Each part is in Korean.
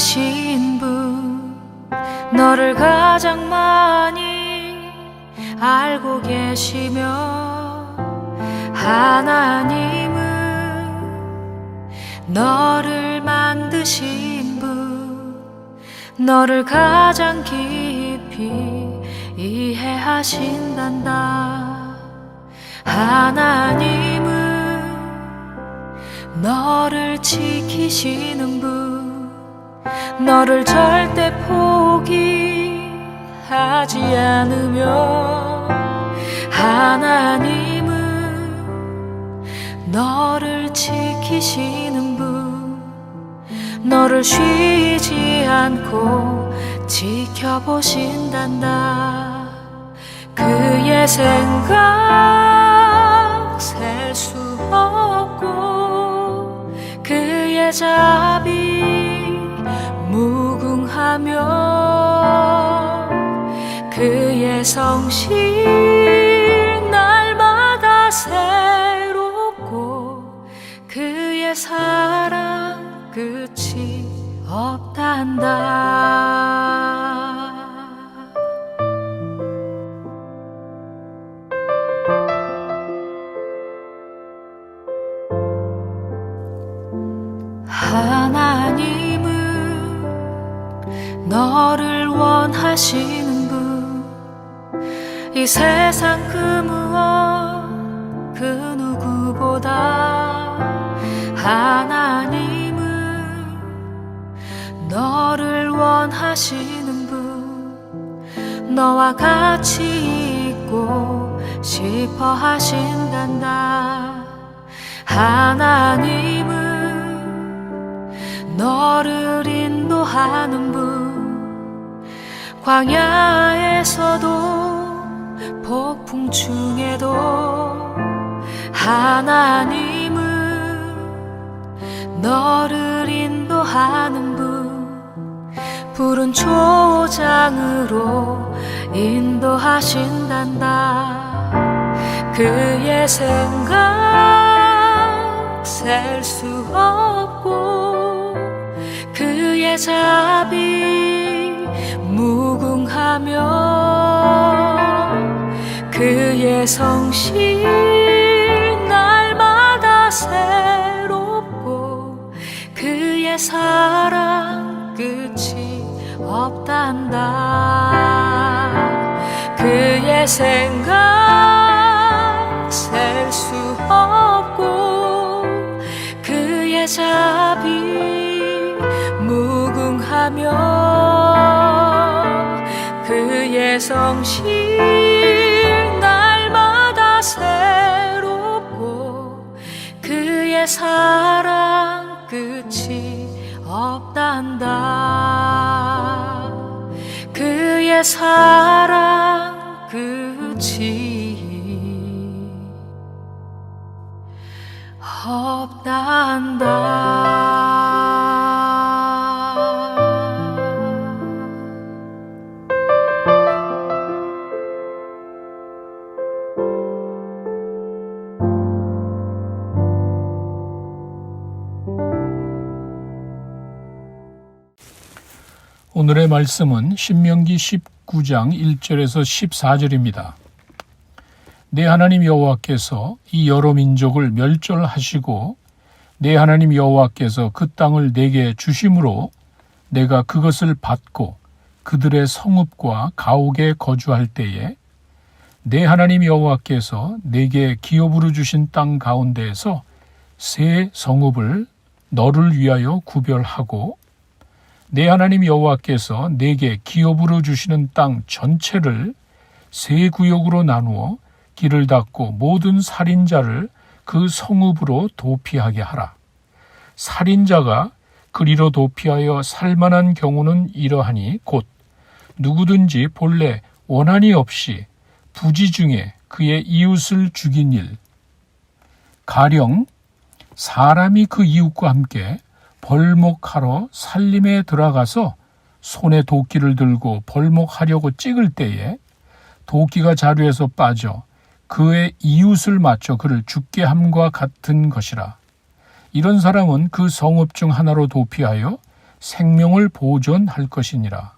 만드신 분, 너를 가장 많이 알고 계시며, 하나님은 너를 만드신 분, 너를 가장 깊이 이해하신단다. 하나님은 너를 지키시는 분, 너를 절대 포기하지 않으며, 하나님은 너를 지키시는 분, 너를 쉬지 않고 지켜보신단다. 그의 생각 셀 수 없고, 그의 자비 무궁하며, 그의 성실 날마다 새롭고, 그의 사랑 끝이 없단다. 하나님은 너를 원하시는 분, 이 세상 그 무엇 그 누구보다 하나님은 너를 원하시는 분, 너와 같이 있고 싶어 하신단다. 하나님은 너를 인도하는 분, 광야에서도 폭풍 중에도 하나님은 너를 인도하는 분, 푸른 초장으로 인도하신단다. 그의 생각 셀 수 없고, 그의 자비 무궁하며, 그의 성실 날마다 새롭고, 그의 사랑 끝이 없단다. 그의 생각 셀 수 없고, 그의 자비 무궁하며, 그의 성실 날마다 새롭고, 그의 사랑 끝이 없단다. 그의 사랑 끝이 없단다. 오늘의 말씀은 신명기 19장 1절에서 14절입니다. 내 하나님 여호와께서 이 여러 민족을 멸절하시고 내 하나님 여호와께서 그 땅을 내게 주심으로 내가 그것을 받고 그들의 성읍과 가옥에 거주할 때에 내 하나님 여호와께서 내게 기업으로 주신 땅 가운데에서 세 성읍을 너를 위하여 구별하고 내 하나님 여호와께서 내게 기업으로 주시는 땅 전체를 세 구역으로 나누어 길을 닫고 모든 살인자를 그 성읍으로 도피하게 하라. 살인자가 그리로 도피하여 살만한 경우는 이러하니 곧 누구든지 본래 원한이 없이 부지 중에 그의 이웃을 죽인 일, 가령 사람이 그 이웃과 함께 벌목하러 살림에 들어가서 손에 도끼를 들고 벌목하려고 찍을 때에 도끼가 자루에서 빠져 그의 이웃을 맞춰 그를 죽게 함과 같은 것이라. 이런 사람은 그 성읍 중 하나로 도피하여 생명을 보존할 것이니라.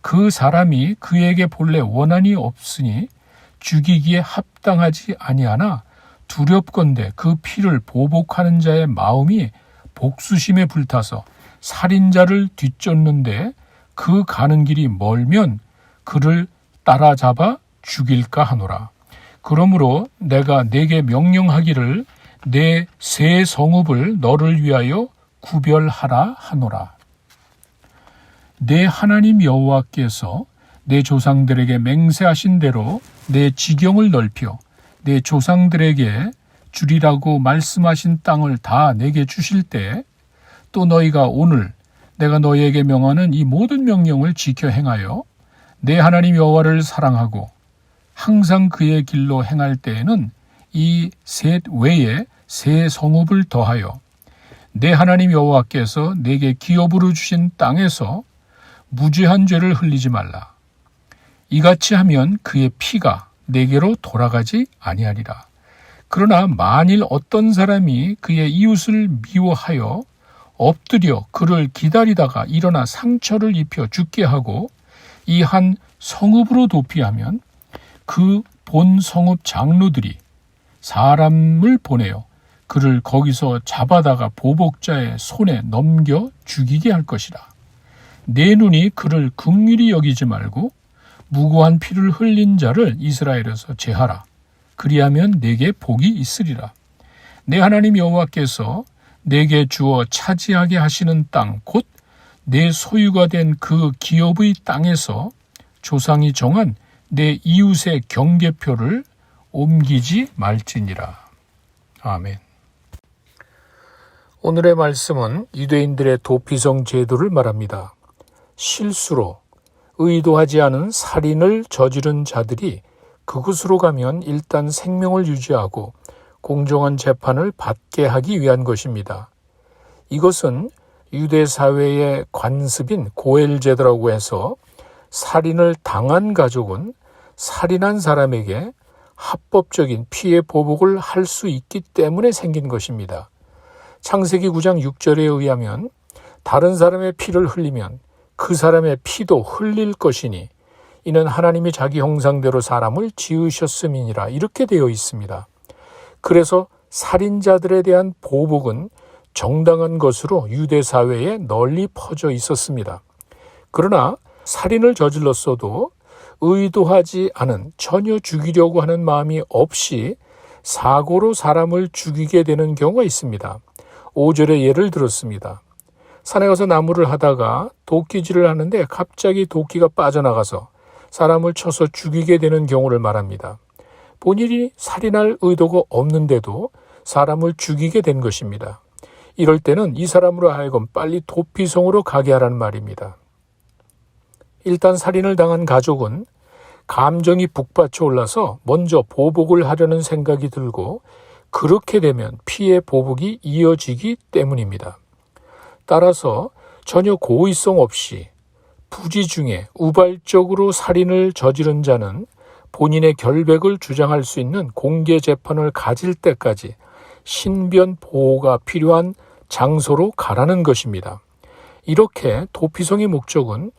그 사람이 그에게 본래 원한이 없으니 죽이기에 합당하지 아니하나 두렵건대 그 피를 보복하는 자의 마음이 복수심에 불타서 살인자를 뒤쫓는데 그 가는 길이 멀면 그를 따라잡아 죽일까 하노라. 그러므로 내가 네게 명령하기를 내 세 성읍을 너를 위하여 구별하라 하노라. 내 하나님 여호와께서 내 조상들에게 맹세하신 대로 내 지경을 넓혀 내 조상들에게 주리라고 말씀하신 땅을 다 내게 주실 때 또 너희가 오늘 내가 너희에게 명하는 이 모든 명령을 지켜 행하여 내 하나님 여호와를 사랑하고 항상 그의 길로 행할 때에는 이 셋 외에 세 성읍을 더하여 내 하나님 여호와께서 내게 기업으로 주신 땅에서 무죄한 죄를 흘리지 말라. 이같이 하면 그의 피가 내게로 돌아가지 아니하리라. 그러나 만일 어떤 사람이 그의 이웃을 미워하여 엎드려 그를 기다리다가 일어나 상처를 입혀 죽게 하고 이 한 성읍으로 도피하면 그 본 성읍 장로들이 사람을 보내어 그를 거기서 잡아다가 보복자의 손에 넘겨 죽이게 할 것이라. 내 눈이 그를 긍휼히 여기지 말고 무고한 피를 흘린 자를 이스라엘에서 제하라. 그리하면 내게 복이 있으리라. 내 하나님 여호와께서 내게 주어 차지하게 하시는 땅 곧 내 소유가 된 그 기업의 땅에서 조상이 정한 내 이웃의 경계표를 옮기지 말지니라. 아멘. 오늘의 말씀은 유대인들의 도피성 제도를 말합니다. 실수로 의도하지 않은 살인을 저지른 자들이 그곳으로 가면 일단 생명을 유지하고 공정한 재판을 받게 하기 위한 것입니다. 이것은 유대 사회의 관습인 고엘 제도라고 해서 살인을 당한 가족은 살인한 사람에게 합법적인 피해 보복을 할 수 있기 때문에 생긴 것입니다. 창세기 9장 6절에 의하면 다른 사람의 피를 흘리면 그 사람의 피도 흘릴 것이니 이는 하나님이 자기 형상대로 사람을 지으셨음이니라 이렇게 되어 있습니다. 그래서 살인자들에 대한 보복은 정당한 것으로 유대 사회에 널리 퍼져 있었습니다. 그러나 살인을 저질렀어도 의도하지 않은 전혀 죽이려고 하는 마음이 없이 사고로 사람을 죽이게 되는 경우가 있습니다. 5절의 예를 들었습니다. 산에 가서 나무를 하다가 도끼질을 하는데 갑자기 도끼가 빠져나가서 사람을 쳐서 죽이게 되는 경우를 말합니다. 본인이 살인할 의도가 없는데도 사람을 죽이게 된 것입니다. 이럴 때는 이 사람으로 하여금 빨리 도피성으로 가게 하라는 말입니다. 일단 살인을 당한 가족은 감정이 북받쳐 올라서 먼저 보복을 하려는 생각이 들고 그렇게 되면 피해 보복이 이어지기 때문입니다. 따라서 전혀 고의성 없이 부지 중에 우발적으로 살인을 저지른 자는 본인의 결백을 주장할 수 있는 공개 재판을 가질 때까지 신변 보호가 필요한 장소로 가라는 것입니다. 이렇게 도피성의 목적은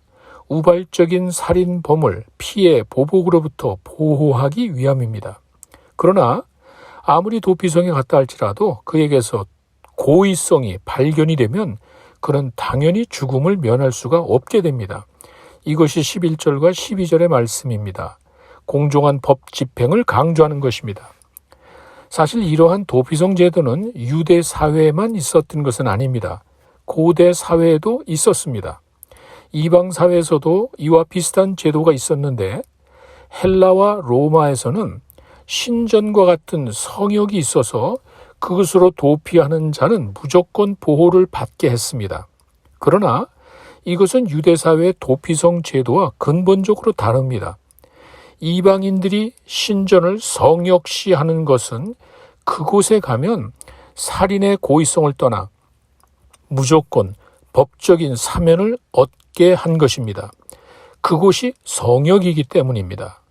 우발적인 살인범을 피해 보복으로부터 보호하기 위함입니다. 그러나 아무리 도피성에 갔다 할지라도 그에게서 고의성이 발견이 되면 그는 당연히 죽음을 면할 수가 없게 됩니다. 이것이 11절과 12절의 말씀입니다. 공정한 법 집행을 강조하는 것입니다. 사실 이러한 도피성 제도는 유대 사회에만 있었던 것은 아닙니다. 고대 사회에도 있었습니다. 이방 사회에서도 이와 비슷한 제도가 있었는데 헬라와 로마에서는 신전과 같은 성역이 있어서 그것으로 도피하는 자는 무조건 보호를 받게 했습니다. 그러나 이것은 유대 사회의 도피성 제도와 근본적으로 다릅니다. 이방인들이 신전을 성역시하는 것은 그곳에 가면 살인의 고의성을 떠나 무조건 법적인 사면을 얻게 한 것입니다. 그곳이 성역이기 때문입니다.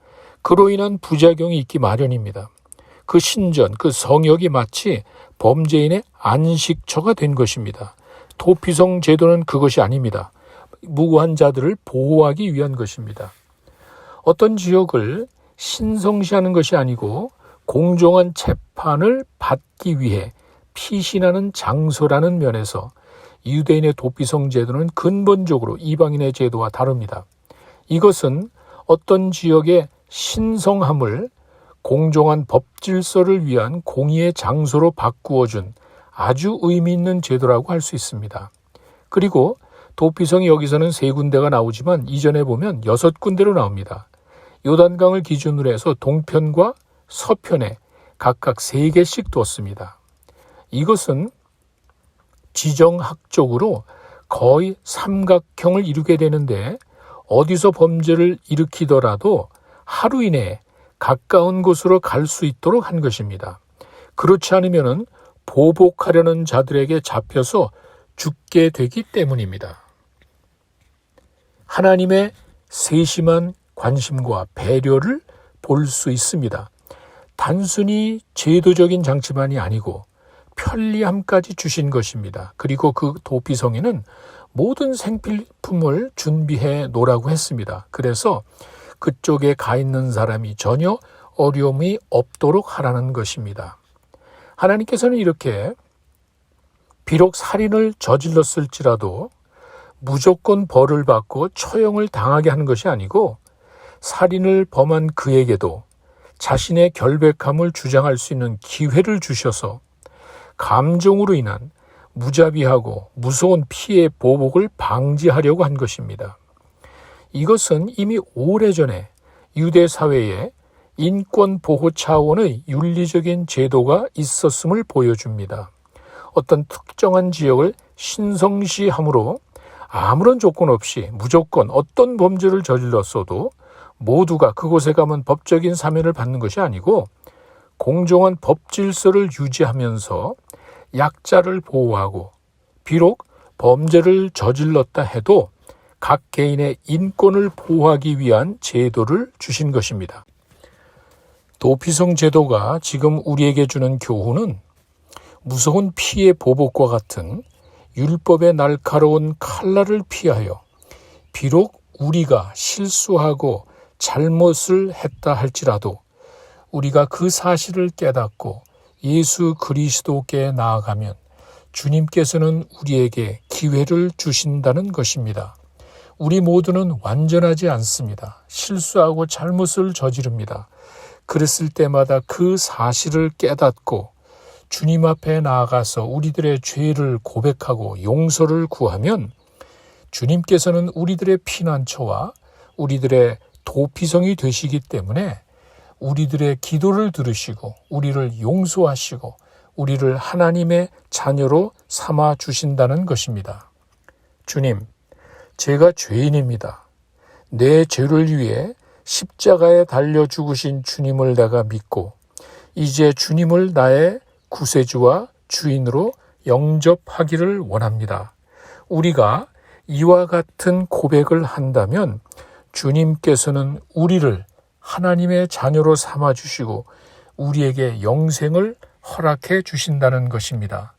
그로 인한 부작용이 있기 마련입니다. 그 신전, 그 성역이 마치 범죄인의 안식처가 된 것입니다. 도피성 제도는 그것이 아닙니다. 무고한 자들을 보호하기 위한 것입니다. 어떤 지역을 신성시하는 것이 아니고 공정한 재판을 받기 위해 피신하는 장소라는 면에서 유대인의 도피성 제도는 근본적으로 이방인의 제도와 다릅니다. 이것은 어떤 지역의 신성함을 공정한 법 질서를 위한 공의의 장소로 바꾸어준 아주 의미 있는 제도라고 할 수 있습니다. 그리고 도피성이 여기서는 3군데가 나오지만 이전에 보면 6군데로 나옵니다. 요단강을 기준으로 해서 동편과 서편에 각각 3개씩 뒀습니다. 이것은 지정학적으로 거의 삼각형을 이루게 되는데 어디서 범죄를 일으키더라도 하루 이내에 가까운 곳으로 갈 수 있도록 한 것입니다. 그렇지 않으면 보복하려는 자들에게 잡혀서 죽게 되기 때문입니다. 하나님의 세심한 관심과 배려를 볼 수 있습니다. 단순히 제도적인 장치만이 아니고 편리함까지 주신 것입니다. 그리고 그 도피성에는 모든 생필품을 준비해 놓으라고 했습니다. 그래서 그쪽에 가 있는 사람이 전혀 어려움이 없도록 하라는 것입니다. 하나님께서는 이렇게 비록 살인을 저질렀을지라도 무조건 벌을 받고 처형을 당하게 하는 것이 아니고 살인을 범한 그에게도 자신의 결백함을 주장할 수 있는 기회를 주셔서 감정으로 인한 무자비하고 무서운 피해 보복을 방지하려고 한 것입니다. 이것은 이미 오래전에 유대 사회에 인권 보호 차원의 윤리적인 제도가 있었음을 보여줍니다. 어떤 특정한 지역을 신성시함으로 아무런 조건 없이 무조건 어떤 범죄를 저질렀어도 모두가 그곳에 가면 법적인 사면을 받는 것이 아니고 공정한 법 질서를 유지하면서 약자를 보호하고 비록 범죄를 저질렀다 해도 각 개인의 인권을 보호하기 위한 제도를 주신 것입니다. 도피성 제도가 지금 우리에게 주는 교훈은 무서운 피해 보복과 같은 율법의 날카로운 칼날을 피하여 비록 우리가 실수하고 잘못을 했다 할지라도 우리가 그 사실을 깨닫고 예수 그리스도께 나아가면 주님께서는 우리에게 기회를 주신다는 것입니다. 우리 모두는 완전하지 않습니다. 실수하고 잘못을 저지릅니다. 그랬을 때마다 그 사실을 깨닫고 주님 앞에 나아가서 우리들의 죄를 고백하고 용서를 구하면 주님께서는 우리들의 피난처와 우리들의 도피성이 되시기 때문에 우리들의 기도를 들으시고 우리를 용서하시고 우리를 하나님의 자녀로 삼아 주신다는 것입니다. 주님, 제가 죄인입니다. 내 죄를 위해 십자가에 달려 죽으신 주님을 내가 믿고 이제 주님을 나의 구세주와 주인으로 영접하기를 원합니다. 우리가 이와 같은 고백을 한다면 주님께서는 우리를 하나님의 자녀로 삼아주시고 우리에게 영생을 허락해 주신다는 것입니다.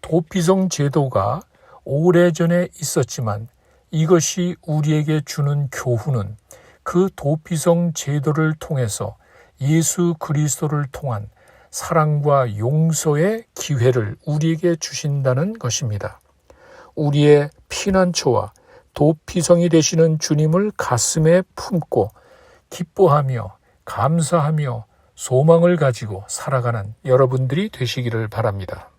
도피성 제도가 오래전에 있었지만 이것이 우리에게 주는 교훈은 그 도피성 제도를 통해서 예수 그리스도를 통한 사랑과 용서의 기회를 우리에게 주신다는 것입니다. 우리의 피난처와 도피성이 되시는 주님을 가슴에 품고 기뻐하며 감사하며 소망을 가지고 살아가는 여러분들이 되시기를 바랍니다.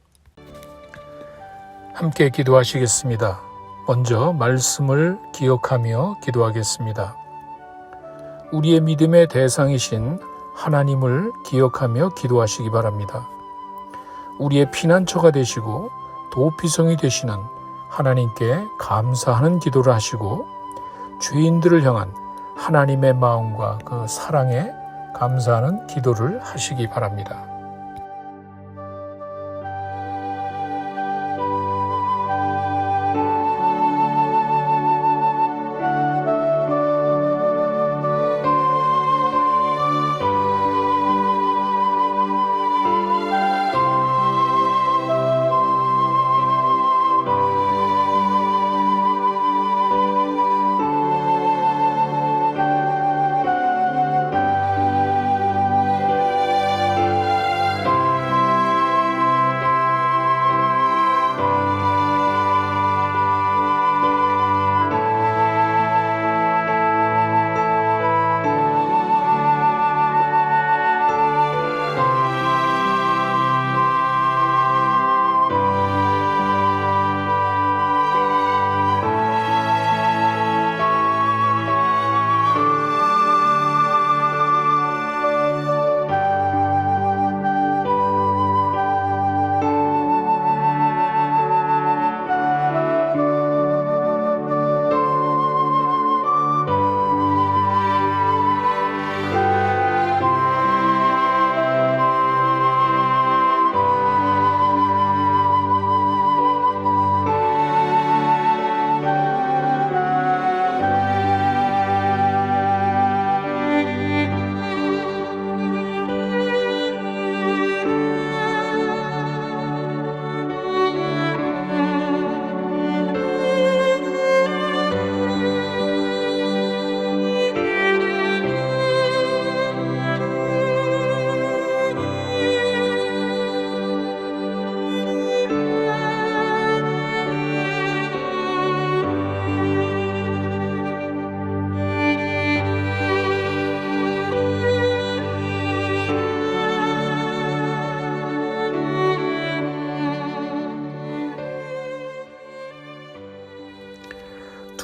함께 기도하시겠습니다. 먼저 말씀을 기억하며 기도하겠습니다. 우리의 믿음의 대상이신 하나님을 기억하며 기도하시기 바랍니다. 우리의 피난처가 되시고 도피성이 되시는 하나님께 감사하는 기도를 하시고 죄인들을 향한 하나님의 마음과 그 사랑에 감사하는 기도를 하시기 바랍니다.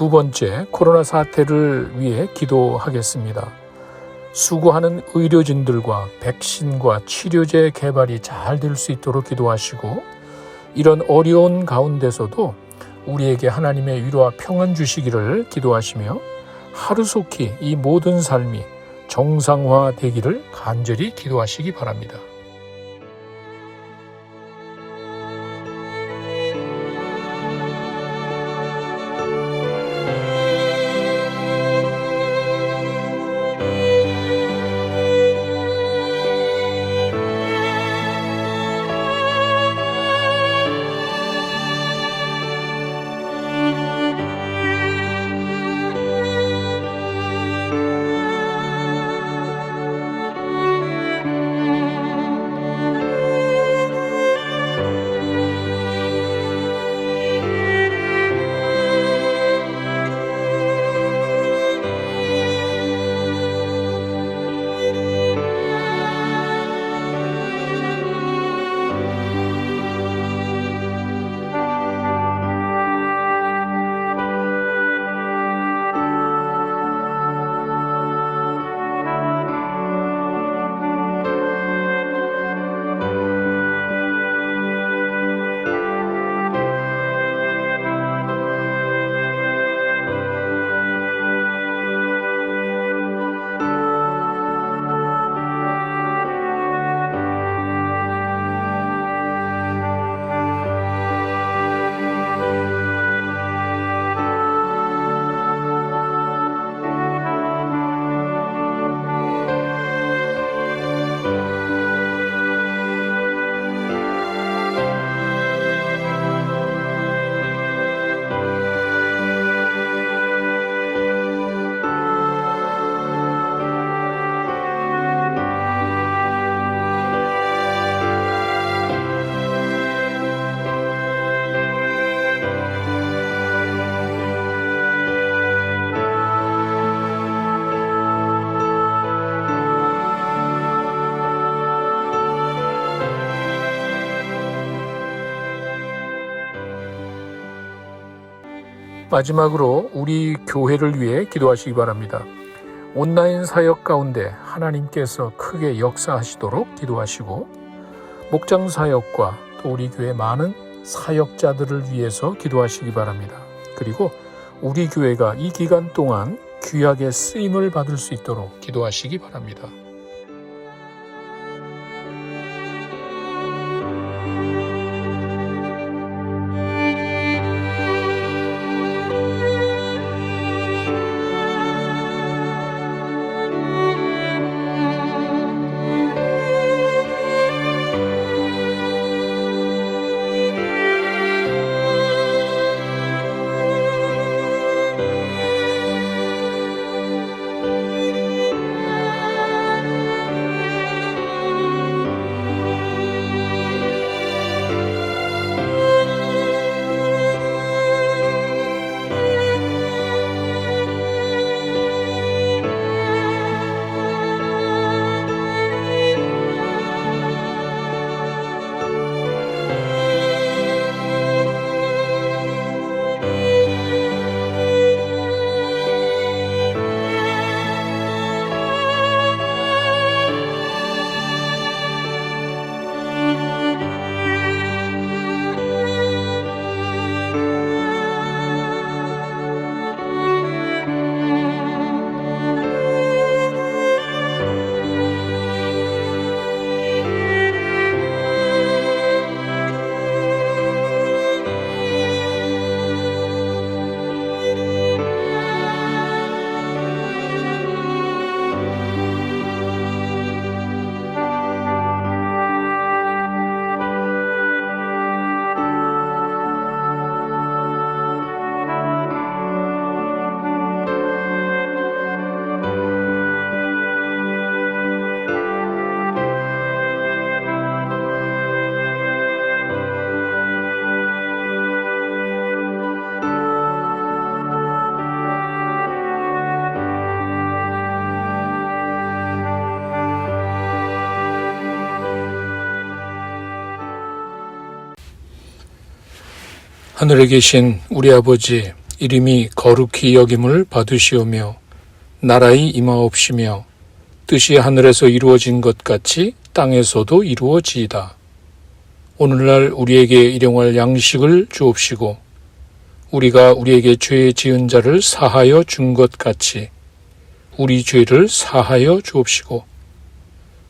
두 번째, 코로나 사태를 위해 기도하겠습니다. 수고하는 의료진들과 백신과 치료제 개발이 잘 될 수 있도록 기도하시고, 이런 어려운 가운데서도 우리에게 하나님의 위로와 평안 주시기를 기도하시며, 하루속히 이 모든 삶이 정상화되기를 간절히 기도하시기 바랍니다. 마지막으로 우리 교회를 위해 기도하시기 바랍니다. 온라인 사역 가운데 하나님께서 크게 역사하시도록 기도하시고, 목장 사역과 또 우리 교회 많은 사역자들을 위해서 기도하시기 바랍니다. 그리고 우리 교회가 이 기간 동안 귀하게 쓰임을 받을 수 있도록 기도하시기 바랍니다. 하늘에 계신 우리 아버지, 이름이 거룩히 여김을 받으시오며 나라의 임하옵시며 뜻이 하늘에서 이루어진 것 같이 땅에서도 이루어지이다. 오늘날 우리에게 일용할 양식을 주옵시고 우리가 우리에게 죄 지은 자를 사하여 준 것 같이 우리 죄를 사하여 주옵시고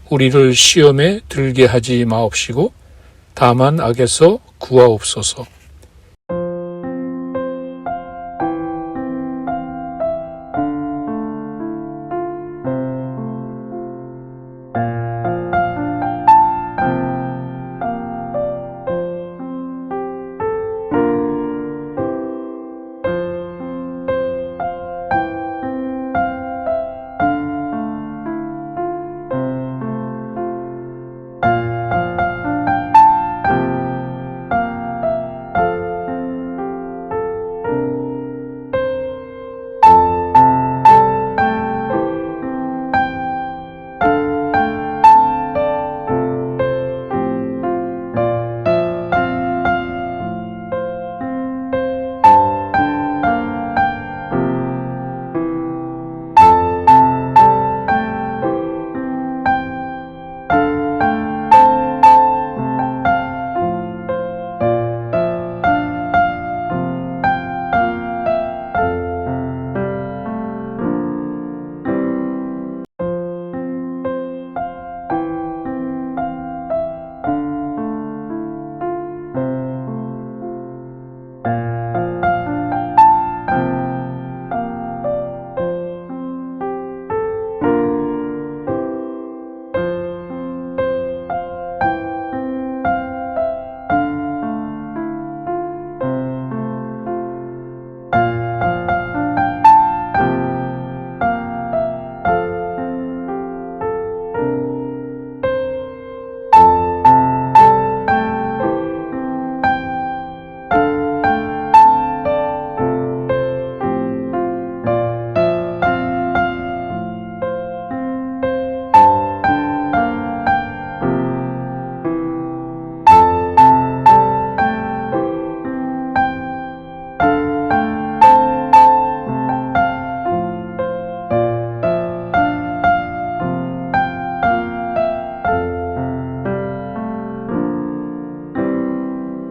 우리를 시험에 들게 하지 마옵시고 다만 악에서 구하옵소서.